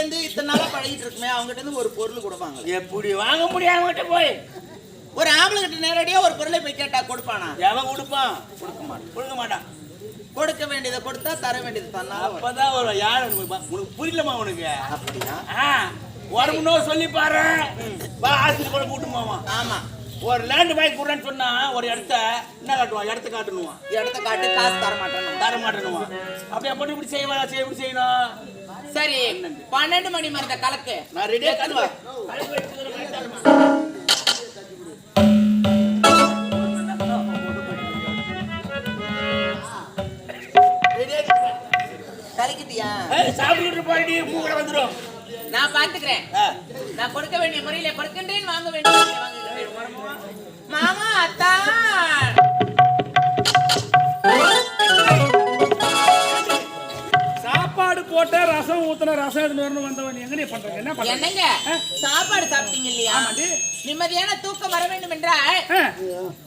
சேர்ந்து இத்தனை நாளா பழகிட்டு இருக்குமே அவங்ககிட்ட இருந்து ஒரு பொருள் கொடுப்பாங்க. எப்படி வாங்க முடியாம போய் ஒரு ஆம்பளை கிட்ட நேரடியா ஒரு பொருளை போய் கேட்டா கொடுப்பானா? எவன் கொடுப்பான்? கொடுக்க மாட்டான். கொடுக்க வேண்டியதை கொடுத்தா தர வேண்டியது தன்னா. அப்பதான் ஒரு யார் உனக்கு புரியலமா உனக்கு? அப்படியா? உடம்புனோ சொல்லி பாரு. ஆசிரியர் கூட கூட்டு போவான். ஆமா, ஒரு லேண்ட் வாங்கி கொடுறேன்னு சொன்னா ஒரு இடத்த என்ன காட்டுவான்? இடத்த காட்டணுவான். இடத்த காட்டு காசு தர மாட்டேனுவான். அப்படியே அப்படி இப்படி செய்யணும். சரி, 12 மணி மருந்த கலக்கு. நான் ரெடியா தருவேன். கலக்கிட்டியா? சாப்பிட்டு போயிட்டு மூக்கட வந்துடும். நான் பாத்துக்கிறேன். நான் கொடுக்க வேண்டிய முறையில கொடுக்கின்றேன், வாங்க வேண்டிய மாமா அத்தா. சாப்பாடு போட்ட ரசம் ஊத்துன ரசம் எடுத்து வந்தவன் எங்க பண்றீங்க? என்ன பண்றீங்க? என்னங்க சாப்பாடு சாப்பிட்டீங்க இல்லையா? நிம்மதியான தூக்கம் வர வேண்டும் என்றால்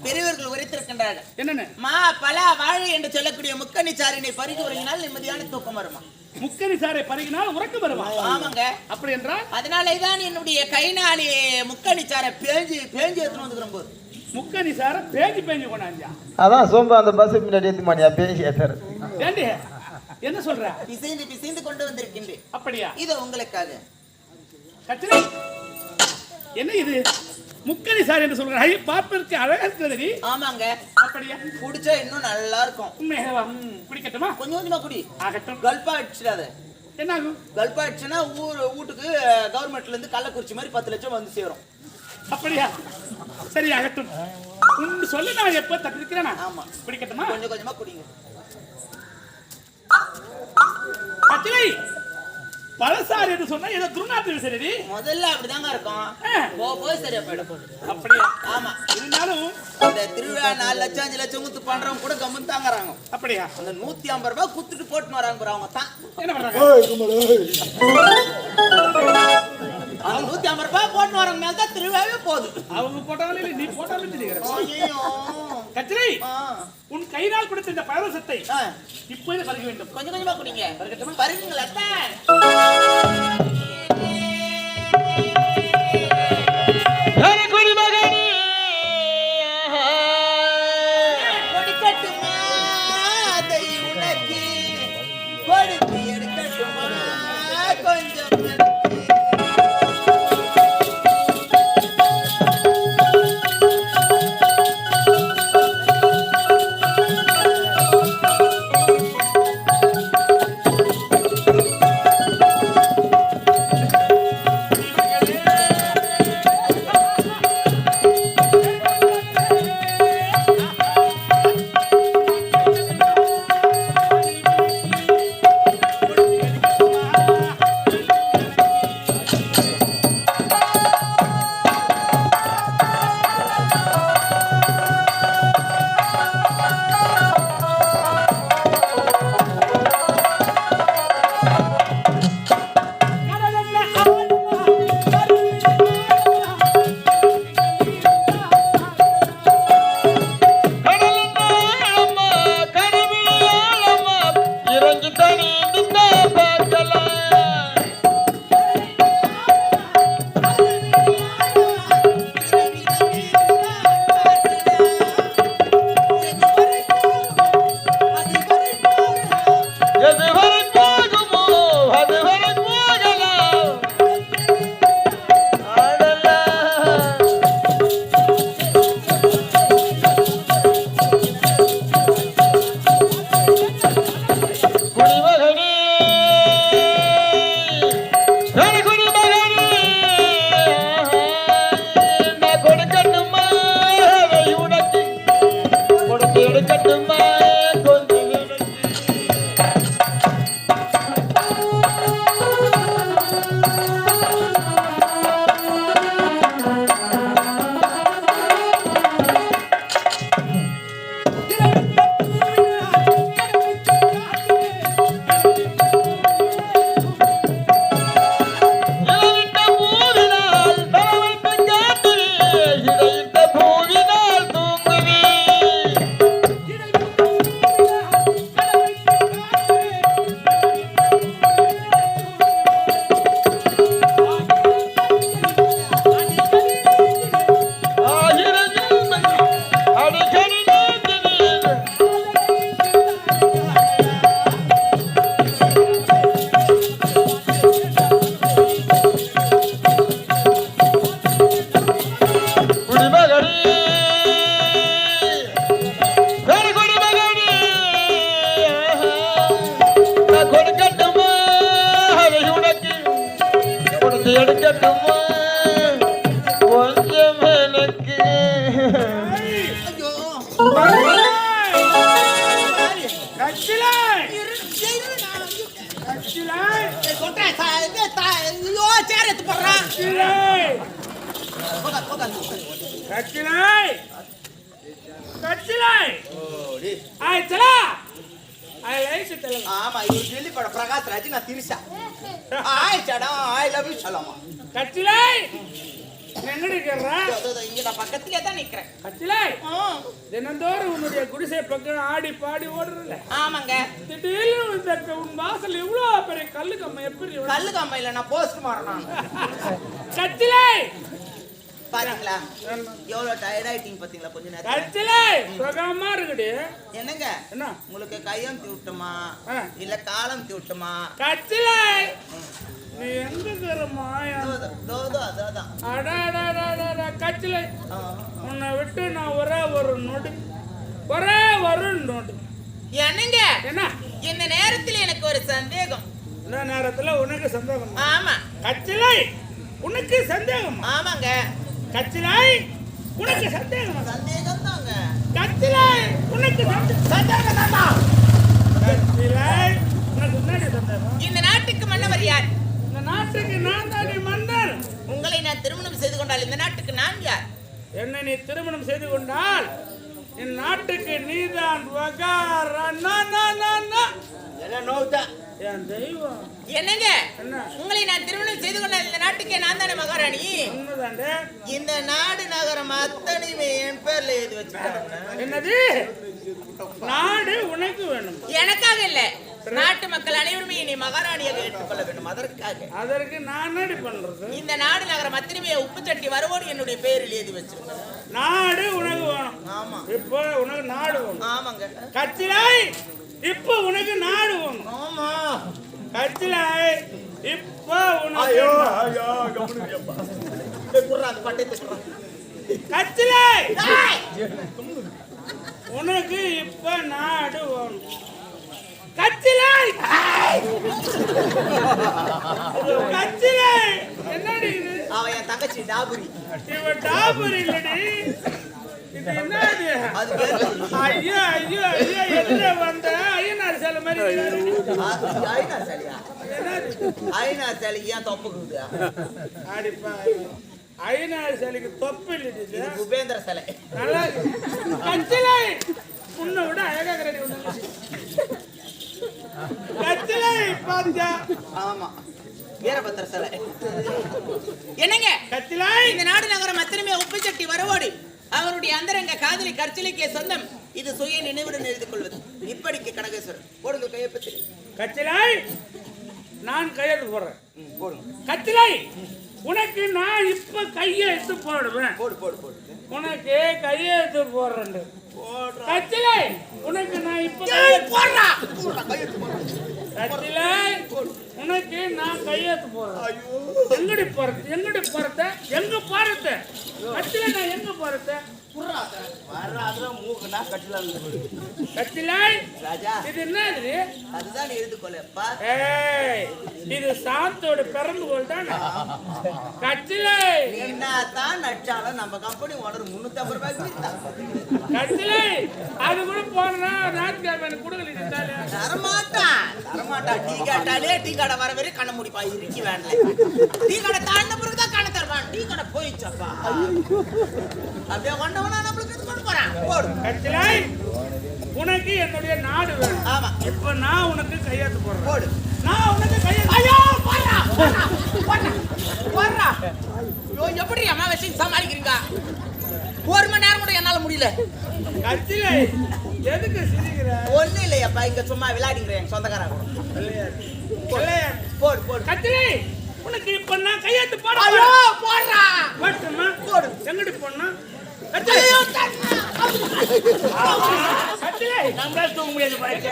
பெரியவர்கள் உரைத்திருக்கின்றார்கள். என்னன்னு? மா பல வாழை என்று சொல்லக்கூடிய முக்கணி சாரினை பறித்து உறங்கினால் நிம்மதியான தூக்கம் வருமா? முக்கணி சாரை பருகினால் உறக்கம் வருமா? ஆமாங்க. அப்படி என்றால் அதனாலேதான் என்னுடைய கைனாலே முக்கணி சாரை பேஞ்சு எடுத்துன்னு வந்துக்கிறோம் போது. முக்கணி சாரை பேஞ்சு கொண்டாஞ்சா? அதான் சோம்பா அந்த பஸ் முன்னாடி ஏத்தி மாட்டியா பேசி ஏத்தாரு. ஏண்டி என்ன சொல்ற? பிசைந்து கொண்டு வந்திருக்கின்றேன். அப்படியா? இது உங்களுக்காக. கச்சனை என்ன இது? முக்கணி சார் என்று சொல்ற பார்ப்பதற்கு அழகா இருக்கிறது. ஆமாங்க. அப்படியா? குடிச்சா இன்னும் நல்லா இருக்கும். உண்மையாவா? குடிக்கட்டுமா? கொஞ்சம் கொஞ்சமா குடி. ஆகட்டும். கல்பா அடிச்சிடாத. என்ன ஆகும்? கல்பா அடிச்சுன்னா வீட்டுக்கு கவர்மெண்ட்ல இருந்து கள்ளக்குறிச்சி மாதிரி 10 லட்சம் வந்து சேரும். அப்படியா? சரி, ஆகட்டும். உன் சொல்ல நான் எப்ப தப்பிக்கிறேனா? ஆமா. குடிக்கட்டுமா? கொஞ்சம் கொஞ்சமா குடிங்க. கச்சனை பழசாறு என்று சொன்னா ஏதோ துர்நாற்றம் சரி. முதல்ல அப்படிதாங்க இருக்கும். போய் சரியா போயிடும். அப்படியா? ஆமா. இருந்தாலும் இந்த திருவிழா 4 லட்சம் 5 லட்சம் ஊத்து பண்றவங்க கூட கம்மன் தாங்கறாங்க. அப்படியா? அந்த 150 ரூபாய் குத்துட்டு போட்டுன்னு வராங்க அவங்க தான். என்ன பண்றாங்க? அந்த 150 ரூபாய் போட்டுன்னு வரவங்க மேல தான் திருவிழாவே போகுது. அவங்க போட்டாலும் இல்லை, நீ போட்டாலும் தெரியுது. ஐயோ கச்சனை, உன் கையினால் கொடுத்த இந்த பழரசத்தை இப்போதே பருக வேண்டும். கொஞ்சம் கொஞ்சமா குடிங்க. பருகுங்களா? கொடுக்கட்டுமா அதை உனக்கு? கொடுத்து எடுக்கட்டுமா கொஞ்சம்? எடுக்கட்டுமா கொஞ்சம் எனக்கு ஐயோ கச்சிலை இரு நான் கச்சிலை சொல்றேன் ஐயோ சேர் எடுத்து போடுறான் கச்சிலை கச்சிலை கச்சிலை ஆய் சலா ஆய் லைஸ் தெலுங்கு ஆமா இவர் டெல்லி பட பிரகாஷ் ராஜ் நான் திரிசா ஆய் சடா ஐ லவ் யூ சலாமா கச்சிலை எங்கடி கேக்குறா இங்க நான் பக்கத்துலயே தான் நிக்கிறேன் கச்சிலை தினந்தோறும் உன்னுடைய குடிசை பக்கம் ஆடி பாடி ஓடுறல ஆமாங்க திடீர்னு இந்த உன் வாசல் எவ்வளவு பெரிய கல்லு கம்மை எப்படி கல்லு கம்மையில நான் போஸ்ட் மாறணும் கச்சிலை பாத்தீங்களா எவ்வளவு டயர்ட் ஆயிட்டீங்க பாத்தீங்களா கொஞ்ச நேரம் கச்சிலை சுகமா இருக்குடி என்னங்க என்ன உங்களுக்கு கையம் திட்டுமா ஆ. இல்ல காலம் திட்டுமா கச்சிலை நீ எங்க இருக்கிறமா அதான் அடாடாடாடா கச்சிலை ஆ. உன்னை விட்டு நான் ஒரே ஒரு நொடி என்னங்க என்ன இந்த நேரத்தில் எனக்கு ஒரு சந்தேகம் இந்த நேரத்துல உனக்கு சந்தேகம் ஆமா கச்சிலை உனக்கு சந்தேகம் ஆமாங்க கச்சிலை உனக்கு சந்தேகம் சந்தேகம் தாங்க கச்சிலை உனக்கு சந்தேகம் தாங்க கச்சிலை உனக்கு முன்னாடி சந்தேகம் இந்த நாட்டுக்கு மன்னவர் யார் இந்த நாட்டுக்கு நான் தானே மன்னர் உங்களை நான் திருமணம் செய்து கொண்டால் இந்த நாட்டுக்கு நான் யார் என்னை நீ திருமணம் செய்து கொண்டால் என் நாட்டுக்கு நீதான் எல்லாம் நோவுதா என் தெய்வம் என்னங்க என்ன உங்களை நான் திருமணம் செய்து கொண்டால் இந்த நாட்டுக்கே நான் தானே மகாராணி உண்மைதாண்டே இந்த நாடு நகரம் அத்தனையுமே என் பேர்ல எழுதி வச்சுட்டாங்க என்னது நாடு உனக்கு வேணும் எனக்காக இல்ல நாட்டு மக்கள் அனைவருமே என்னை மகாராணியாக ஏற்றுக்கொள்ள வேண்டும் அதற்காக அதற்கு நான் என்னடி பண்றது இந்த நாடு நகரம் அத்தனையுமே உப்பு சட்டி வருவோடு என்னுடைய பேரில் எழுதி வச்சிருக்கேன் நாடு உனக்கு வேணும் ஆமா இப்போ உனக்கு நாடு வேணும் ஆமாங்க கச்சிலை இப்போ உனக்கு நாடு வேணும் ஆமா கச்சிலை இப்போ உனக்கு ஐயோ ஐயோ கம்முனுப்பா குடுறா அந்த பட்டத்தை குடுறா கச்சிலை டேய் உனக்கு இப்ப நாடு வேணும் கச்சிலை கச்சிலை என்னடி இது அவன் என் தங்கச்சி டாபுரி இவ டாபர் இல்லடி இது என்னது அது பேரு ஐயோ ஐயோ ஐயோ எதுல வந்த ஐயனார் சேலை மாதிரி இருக்கிறாரு. ஐநா சரியா என்னது ஐநா சரி ஏன் தப்புக்குது ஆடிப்பா ஐயனார் சேலைக்கு தொப்பு இல்லடி இது. இது குபேந்திர சிலை நல்லா இருக்கு. கச்சிலை உன்னை விட அழகா இருக்கிற கச்சிலை பாத்தியா ஆமா வீரபத்திர சிலை என்னங்க கச்சிலை இந்த நாடு நகரம் அத்தனையுமே உப்பு சட்டி வரவோடு அவருடைய அந்தரங்க காதலி கற்சிலைக்கே சொந்தம் இது சுய நினைவுடன் எழுதி கொள்வது இப்படிக்கு கனகேஸ்வரர் போடுங்க கையப்பத்தி கச்சிலை நான் கையெழுத்து போடுறேன் போடுங்க கச்சிலை உனக்கு நான் இப்ப கையெழுத்து போடுவேன் போடு போடு போடு உனக்கு கையெழுத்து போடுறேன் கச்சிலை உனக்கு நான் இப்ப போடுறா கச்சிலை உனக்கு நான் கையெழுத்து போடுறேன் எங்கடி போறது எங்க போறது கச்சிலை நான் எங்க போறது வர்றாதுல மூக்குனா கட்டலாம் கச்சிலை ராஜா இது என்னது அதுதான் எழுதி கொள்ளப்பா ஏய் இது சாந்தோட பெரம்புகோல் தானே கச்சிலை என்னதான் நட்டாலும் நம்ம கம்பெனி ஓனர் 350 ரூபாய்க்கு வித்தாங்க. கச்சிலை அது கூட போனா ராஜ்காப் எனக்கு கொடுக்கல தரமாட்டான் டீ கேட்டாலே டீ கடை வர வரை கண்ண முடிப்பா இருக்கி வேண்டல டீ கடை தாண்டின பிறகுதான் கண்ண தருவான் டீ கடை போயிடுச்சப்பா அப்படியே கொண்டவனா நம்மளுக்கு இது பண்ண போறான் போடு கச்சிலை உனக்கு என்னுடைய நாடு வேணும் ஆமா இப்ப நான் உனக்கு கையெழுத்து போடுறேன் போடு நான் உனக்கு கையெழுத்து ஐயோ போடுறா போடுறா ஐயோ எப்படி அம்மாவசி சமாளிக்கிறீங்க 1 மணி நேரம் கூட என்னால முடியல கச்சிலை எதுக்கு சிரிக்கிற ஒண்ணு இல்லையாப்பா இங்க சும்மா விளையாடிக்கிறேன் என் சொந்தக்காரன் கூட போடு போடு கச்சிலை உனக்கு இப்ப நான் கையெழுத்து போட ஐயோ போடுறா போட்டுமா போடு எங்கடி போடணும் ஐயோ கச்சிலை நம்மளால தூங்க முடியாது பாருங்க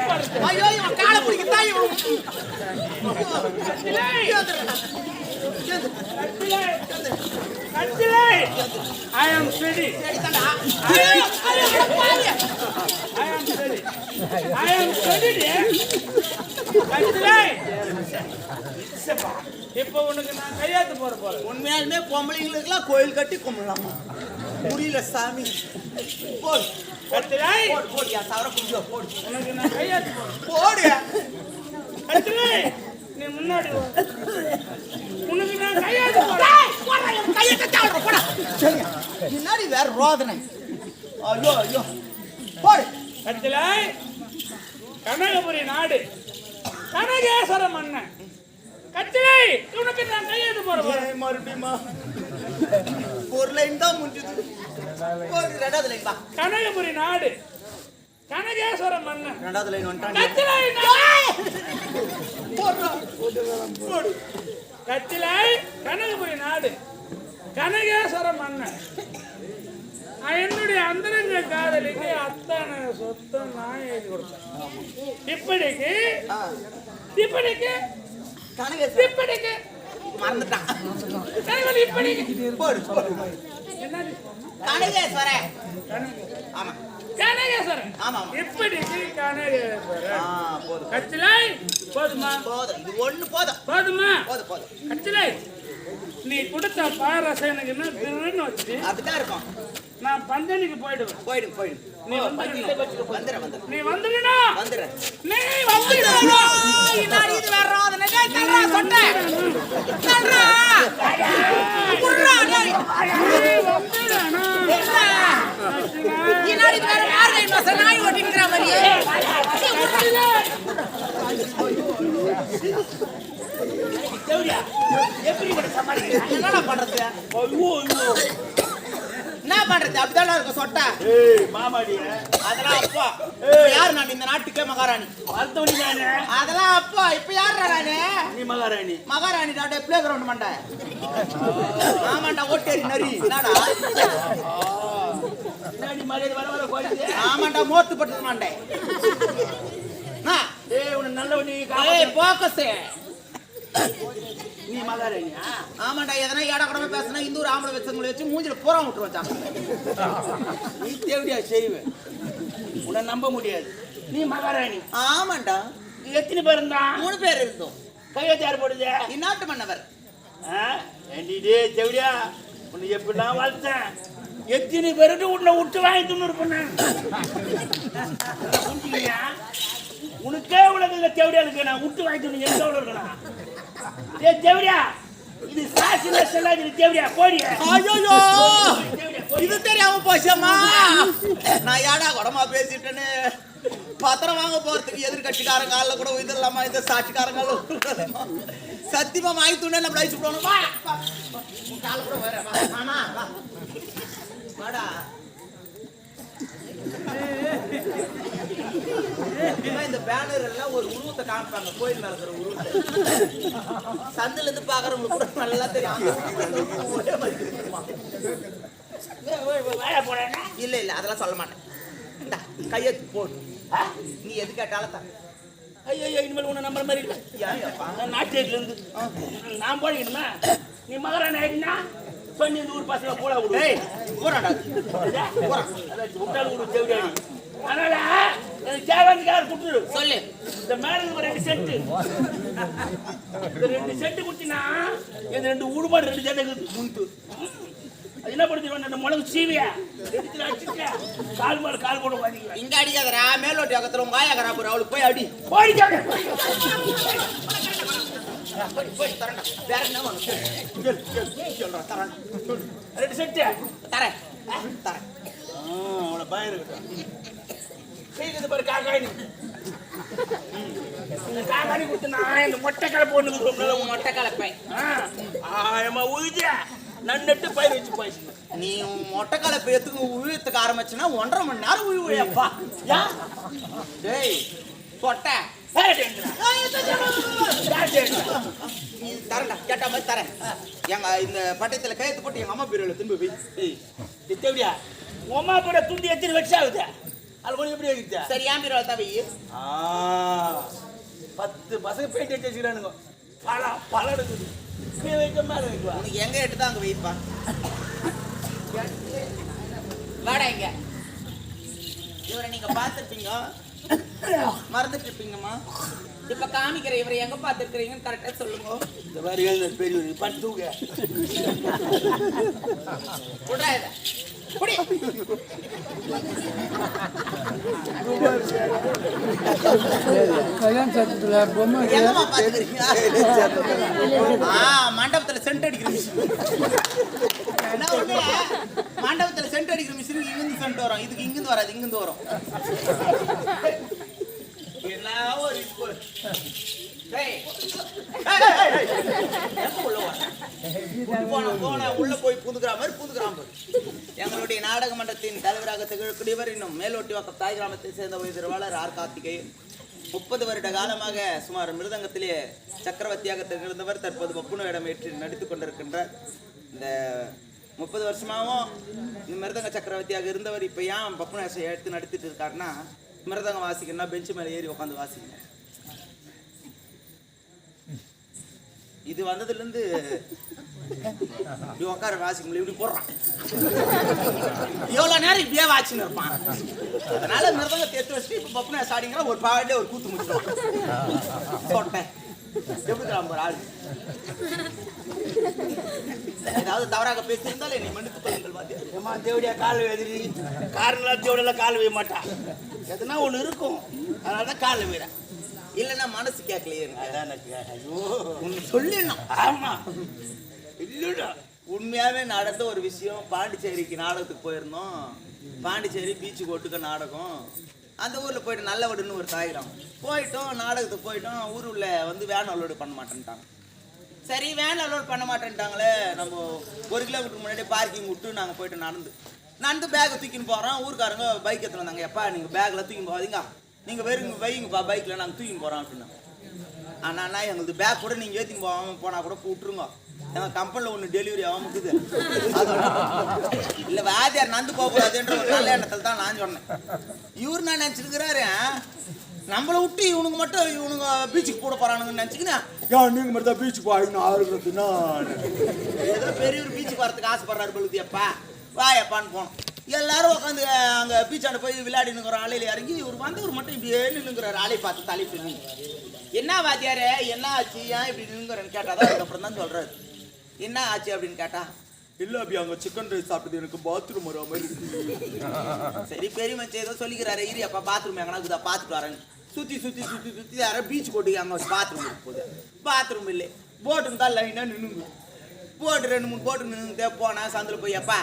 ஐயோ இவன் காலை பிடிக்க தாய் I am steady. சரி தாண்டா. I am steady. I am steady. கட்டிலே. இப்போ உனக்கு நான் கையாத்து போறேன். உண்மையாலுமே பொம்பளைங்களுக்குலாம் கோயில் கட்டி கும்பிடலாமா? முடியல சாமி. போடு. கட்டிலே. போடியா சவர கும்பிடு போடு. உனக்கு நான் கையாத்து போறேன். போடியா. கட்டிலே. நீ முன்னாடி வா. உனக்கு நான் கையாத்து போறேன். போடா என் கையை கட்டாளற போடா. சரியா. முன்னாடி வேற ரோதனை. ஐயோ ஐயோ. போடு. கட்டிலே. கனகபுரி நாடு கனகேஸ்வர மன்னன் கட்டிலே. உனக்கு நான் கையாத்து போறேன். மறுபடியுமா ஒரு லைன் தான் முடிஞ்சது. ஒரு ரெண்டாவது லைன் வா. கனகபுரி நாடு கனகேஸ்வர மன்னன் ரெண்டாவது லைன் வந்துட்டான். கட்டிலே. போடுறா. போடு. கட்டிலே. கனகபுரி நாடு கனகேஸ்வர மன்னன் என்னுடைய அந்தரங்க காதலிக்கு அத்தான சொத்தை நான் எழுதி கொடுத்தேன். இப்படிக்கு இப்படிக்கு கனகேஸ்வரன் இப்படிக்கு மறந்துட்டான். இப்படிக்கு போடு போடு. என்னது கனகேஸ்வரன். ஆமா கனகேஸ்வரன். ஆமா ஆமா. இப்படிக்கு கனகேஸ்வரன். போதும். கட்டிலே. போதுமா? போதும். இது ஒண்ணு போதும். போதுமா? போதும் போதும். கட்டிலே. நீ கொடுத்த பாரசம் எனக்கு என்ன திருன்னு வச்சு அப்படிதான் இருக்கும். நான் பஞ்சனிக்கு போயிடுவேன். போயிடும் போயிடும். நீ வந்துடு. வந்துடுறேன். நீ வந்துடணும். வந்துடுறேன். நீ வந்துடணும். இன்னாடி இது வேற ரோதனை. டேய் தள்ளுடா சொன்னேன். தள்ளுடா. புர்ரா டேய். நீ வந்துடணும். இன்னாடி இது வேற மார்கழி மாசம் நாய் ஓட்டிக்கிற மாதிரியே. தேவடியா எப்படி இப்படி சமாளிக்கிறேன்? என்னடா பண்றது? ஐயோ ஐயோ. என்ன பண்றது? அப்படிதான் இருக்கும் சொட்டா. ஏய் மாமாடி. அதெல்லாம் அப்பா. யார் நான் இந்த நாட்டுக்கே மகாராணி. வாழ்த்தவனி நானே. அதெல்லாம் அப்பா. இப்ப யாரா நானு? நீ மகாராணி. மகாராணி டாடே பிளே கிரவுண்ட் மண்டை. ஆமாண்டா ஓட்டேரி நரி. என்னடா? நாடி மரியாதை வர வர கோயிலுக்கு. ஆமாண்டா மோத்து பட்டது மண்டை. ஏய் உன நல்லவனி. ஏய் போக்கஸ். நீ மகாராணியா? ஆமாண்டா எதனா ஏடா கடமை பேசினா இந்த ஒரு ஆம்பளை வச்சவங்களை வச்சு மூஞ்சில பூரா விட்டு வச்சாங்க. நீ தேவடியா செய்வேன். உன்னை நம்ப முடியாது. நீ மகாராணி. ஆமாண்டா. எத்தனை பேர் இருந்தா? 3 பேர் இருந்தோம். கையெழுத்து யார் போடுது? இந்நாட்டு மன்னவர். ஏண்டி டேய் தேவடியா உன்னை எப்படிலாம் வளர்த்தேன். எத்தனை பேருக்கு உன்னை விட்டு வாங்கி துண்ணூறு பண்ணேன். உனக்கே உலகத்துல தேவடியாளுக்கு நான் விட்டு வாங்கி துண்ணு எங்க இருக்கணும். ஏய் தேவடியா இது சாசி லட்சம் இது தேவடியா போடியா. ஐயோ இது தெரியாம போச்சம்மா. நான் ஏடா குடமா பேசிட்டேன்னு பத்திரம் வாங்க போறதுக்கு எதிர்கட்சிக்காரங்க காலில் கூட உயிரில்லாமா இந்த சாட்சிக்காரங்க சத்தியமா வாங்கி துண்ணே நம்ம அழிச்சு போடணும். வா கால கூட வா. வாடா. இந்த பேனர் எல்லாம் ஒரு உருவத்தை காமிப்பாங்க. கோயில் மேல இருக்கிற உருவத்தை சந்தில இருந்து பாக்குறவங்களுக்கு கூட நல்லா தெரியும். இல்ல இல்ல அதெல்லாம் சொல்ல மாட்டேன். கையெழுத்து போடு. நீ எது கேட்டாலும் தான். ஐயோ இனிமேல் உன்னை நம்புற மாதிரி இல்லை. நாட்டேட்ல இருந்து நான் போடணுமா? நீ மகாராணி ஆயிடுனா சொல்லி இந்த ஊர் பசங்க கூட விடு. போறாடா விட்டாலும் விடு தேவடியாடி. அதனால எனக்கு தேவாந்திக்கார கொடுத்துரு. சொல்லு. இந்த மேல ஒரு 2 செட்டு. இந்த 2 செட்டு குட்டினா இந்த 2 உடுபாடு 2 செட்டு முந்து. அது என்ன பண்ணுது? அந்த முளகு சீவியா எடுத்து அடிச்சுக்க கால் மேல கால் போட வாங்கிடுவேன். இங்க அடிக்காதரா. மேலோட்டி பக்கத்துல உங்க ஆயா கராபுரம் அவளுக்கு போய் அடி. போடிக்காங்க. போய் தரேன்டா. வேற என்ன வேணும்? சொல்றேன் தரேன். 2 செட்டு தரேன் தரேன். அவளை பயம் இருக்கட்டும். செய்து பாரு காக்காணி. இந்த காக்காணி கொடுத்து நான் இந்த மொட்டை கலப்பு ஒண்ணு மொட்டை கலப்பை. ஆயமா உயிஜ நன்னட்டு பயிர் வச்சு போயிடுச்சு. நீ மொட்டை கலப்பை எத்துக்கு உயிரத்துக்கு ஆரம்பிச்சுன்னா 1.5 மணி நேரம் உயிரிப்பா. டேய் சொட்டை தரேன்டா. கேட்ட மாதிரி தரேன். எங்க இந்த பட்டயத்துல கையெழுத்து போட்டு எங்க அம்மா பீரோல திரும்பி போய் தேவடியா உமா கூட துண்டி எத்தனை வச்சு ஆகுது? அது கொஞ்சம் எப்படி ஆகுது? சரி ஏன் பீரோல தான் போய் 10 பசங்க பெயிண்ட் அடிச்சு வச்சுக்கிறானுங்க. பல பல எடுக்குது. உனக்கு எங்க எடுத்தா அங்க வைப்பா. வாடா இங்க. இவரை நீங்க பார்த்துருப்பீங்க, மறந்துட்டு இருப்பீங்கம்மா. இப்ப காமிக்கிற இவரை எங்க பார்த்துருக்கீங்கன்னு கரெக்டா சொல்லுங்க. இந்த மாதிரி பெரிய பட்டுங்க மண்டபத்துல சென்ட் அடிக்கிற மிஷின். மண்டபத்துல சென்ட் அடிக்கிற மிஷின் இங்கிருந்து சென்ட் வரும், இதுக்கு இங்கிருந்து வராது, இங்கிருந்து வரும். என்ன ஒரு உள்ள போய் புதுக்கிற மாதிரி புதுக்கிராம. எங்களுடைய நாடக மன்றத்தின் தலைவராக திகழக்கூடியவர் இன்னும் மேலோட்டி வாக்கம் தாய் கிராமத்தை சேர்ந்த உயிர்வாளர் ஆர் கார்த்திகேயன். 30 வருட காலமாக சுமார் மிருதங்கத்திலே சக்கரவர்த்தியாக திகழ்ந்தவர் தற்போது பப்புனு இடம் ஏற்று நடித்துக் கொண்டிருக்கின்றார். இந்த 30 வருஷமாகவும் இந்த மிருதங்க சக்கரவர்த்தியாக இருந்தவர் இப்ப ஏன் பப்புனு எடுத்து நடித்துட்டு இருக்காருன்னா, மிருதங்கம் வாசிக்கணும்னா பெஞ்சு மேலே ஏறி உட்காந்து வாசிக்கணும். இது வந்ததுல இருந்து இப்படி உட்கார வாசிக்க முடியல, இப்படி போடுறான். எவ்வளவு நேரம் இப்படியே வாசின்னு இருப்பான். அதனால மிருதங்கத்தை எடுத்து வச்சுட்டு இப்ப பப்புனா சாடிங்கிற ஒரு பாவாடியே ஒரு கூத்து முடிச்சிடும். போட்டேன் எப்படி ஒரு ஆள் ஏதாவது தவறாக பேசியிருந்தாலும் என்னை மன்னித்து கொள்ளுங்கள். பாத்தியா தேவடியா கால் எதிரி காரணம் தேவடியெல்லாம் கால் வைய மாட்டான். எதுனா ஒண்ணு இருக்கும், அதனாலதான் கால் வைறேன். இல்லைன்னா மனசு கேட்கலையே. சொல்லிடணும். ஆமா இல்லடா, உண்மையாவே நடந்த ஒரு விஷயம். பாண்டிச்சேரிக்கு நாடகத்துக்கு போயிருந்தோம். பாண்டிச்சேரி பீச்சு கோட்டுக்கு நாடகம். அந்த ஊர்ல போயிட்டு நல்லவடுன்னு ஒரு தாயிரம் போயிட்டோம். நாடகத்துக்கு போயிட்டோம். ஊருள்ள வந்து வேன் அலோடு பண்ண மாட்டேன்ட்டாங்க. சரி வேன் அலோடு பண்ண மாட்டேன்ட்டாங்களே, நம்ம 1 கிலோமீட்டருக்கு முன்னாடி பார்க்கிங் விட்டு நாங்கள் போயிட்டு நடந்து பேக்கை தூக்கின்னு போகிறோம். ஊருக்காரங்க பைக் எடுத்துன்னு வந்தாங்க. எப்பா நீங்கள் பேக்கில் தூக்கின்னு போகாதீங்க, நீங்கள் வெறுங்க வைங்கப்பா பைக்கில் நாங்கள் தூக்கின்னு போகிறோம் அப்படின்னா. ஆனால் எங்களுக்கு பேக் கூட நீங்கள் ஏற்றின்னு போகாமல் போனால் கூட விட்டுருங்க, எங்கள் கம்பெனியில் ஒன்று டெலிவரி ஆகுது. இல்லை வாத்தியார் நந்து போகக்கூடாதுன்ற ஒரு நல்ல எண்ணத்தில் தான் நான் சொன்னேன். இவர் நான் நினச்சிருக்கிறாரு, நம்மளை விட்டு இவனுக்கு மட்டும் இவனுங்க பீச்சுக்கு கூட போகிறானுங்கன்னு நினச்சிக்கினா நீங்கள் மட்டும் தான் பீச்சுக்கு போகணும் ஆளுக்குன்னா ஏதோ பெரியவர் பீச்சுக்கு வரத்துக்கு ஆசைப்படுறாரு பழுதியப்பா வாயப்பான்னு போனோம். எல்லாரும் உட்காந்து அங்கே பீச்சாண்ட போய் விளையாடினுங்கிற ஆலையில் இறங்கி இவர் வந்து ஒரு மட்டும் இப்படியே நின்னுங்கிறாரு. ஆலை பார்த்து தலைப்பு என்ன வாத்தியாரே என்ன ஆச்சு, ஏன் இப்படி நின்னுங்கிறேன்னு கேட்டாதான் அதுக்கப்புறம் தான் சொல்றாரு என்ன ஆச்சு அப்படின்னு கேட்டா, இல்ல அப்படி அங்க சிக்கன் ரைஸ் சாப்பிட்டது எனக்கு பாத்ரூம் வர மாதிரி இருக்கு. சரி பெரிய மனுஷன் ஏதோ சொல்லிக்கிறாரு, இரு அப்பா பாத்ரூம் எங்கன்னா பார்த்துட்டு வரேன்னு சுத்தி யாரும் பீச் போட்டு அங்கே பாத்ரூம் போகுது. பாத்ரூம் இல்லை, போட்டுங்க தான் லைனாக நின்னுங்க. போட்டு 2-3 போட்டு நின்றுட்டே போனேன். சந்தில் போய் அப்பா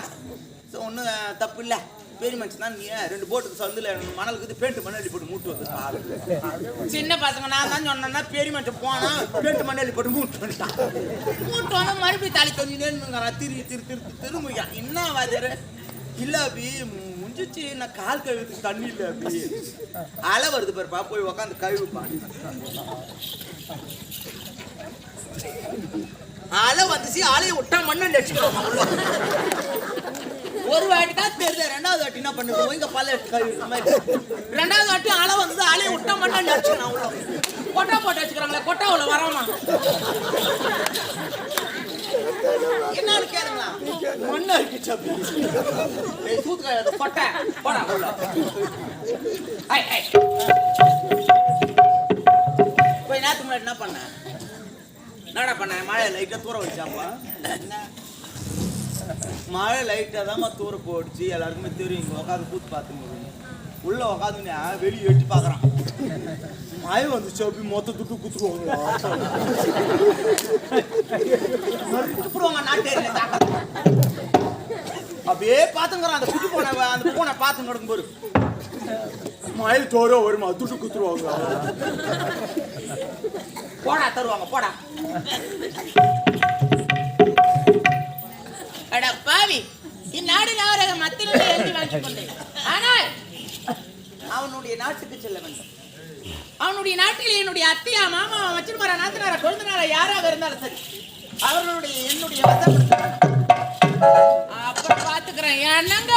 ஒன்றும் தப்பு இல்லை, பெரிய மனுஷன் தான், நீ 2 போட்டுக்கு சந்தில் மணலுக்கு பெயிண்ட் மண்ணி போட்டு மூட்டு வந்து. சின்ன பசங்க நான் தான் சொன்னேன்னா பெரிய மனுஷன் போனா பெயிண்ட் மண்ணி போட்டு மூட்டு வந்துட்டான். மூட்டு வந்து மறுபடியும் தலை கொஞ்சம் திரும்பிக்கான். என்ன வாத்தியாரு இல்லை அப்படி முடிஞ்சிச்சு, நான் கால் கழுவுறதுக்கு தண்ணி இல்லை அப்படி அலை வருது பாருப்பா, போய் உக்காந்து கழுவுப்பான். அலை வந்துச்சு, ஆலையை விட்டா மண்ணை அடிச்சுக்கிறோம். ஒரு வாட்டிக்கா தெரியுது, 2வது வாட்டி என்ன பண்ணுவோம், இங்க பல்ல எடுத்து கழுவி 2வது வாட்டி அலை வந்தது, ஆலையை விட்டா மண்ணை அடிச்சுக்கணும். அவ்வளோ கொட்டா போட்டு வச்சுக்கிறாங்களே, கொட்டா அவ்வளோ வராமா என்னன்னு கேளுங்களா, மண்ணை அடிச்சு தூத்து கொட்டை போடா உள்ள. போய் நேரத்துக்கு முன்னாடி என்ன பண்ண என்னடா பண்ண, மழை லைட்டா தூர வச்சாப்பா. மழை லைட்டாக தான் தூர போடுச்சு, எல்லாருக்குமே தெரியும். இங்கே உட்காந்து கூத்து பார்த்துங்க, உள்ள உட்காந்துன்னு வெளியே எட்டி பார்க்குறான். மழை வந்துச்சு அப்படி மொத்த துட்டு குத்துருவாங்க அப்படியே பார்த்துங்கிறான். அந்த குட்டி போன அந்த பூனை பார்த்து நடக்கும் போது மழை தோற வருமா துட்டு குத்துருவாங்க. போடா தருவாங்க போடா. அட பாவி, இந்நாடு நாவரக மத்தியிலே எழுதி வாங்கிக் கொண்டேன். ஆனால் அவனுடைய நாட்டுக்கு செல்ல வேண்டும். அவனுடைய நாட்டில் என்னுடைய அத்தையா மாமா மச்சின்மாரா நாத்தனாரா கொழுந்தனாரா யாராக இருந்தாலும் சரி, அவர்களுடைய என்னுடைய வசம் அப்புறம் பாத்துக்கிறேன். என்னங்க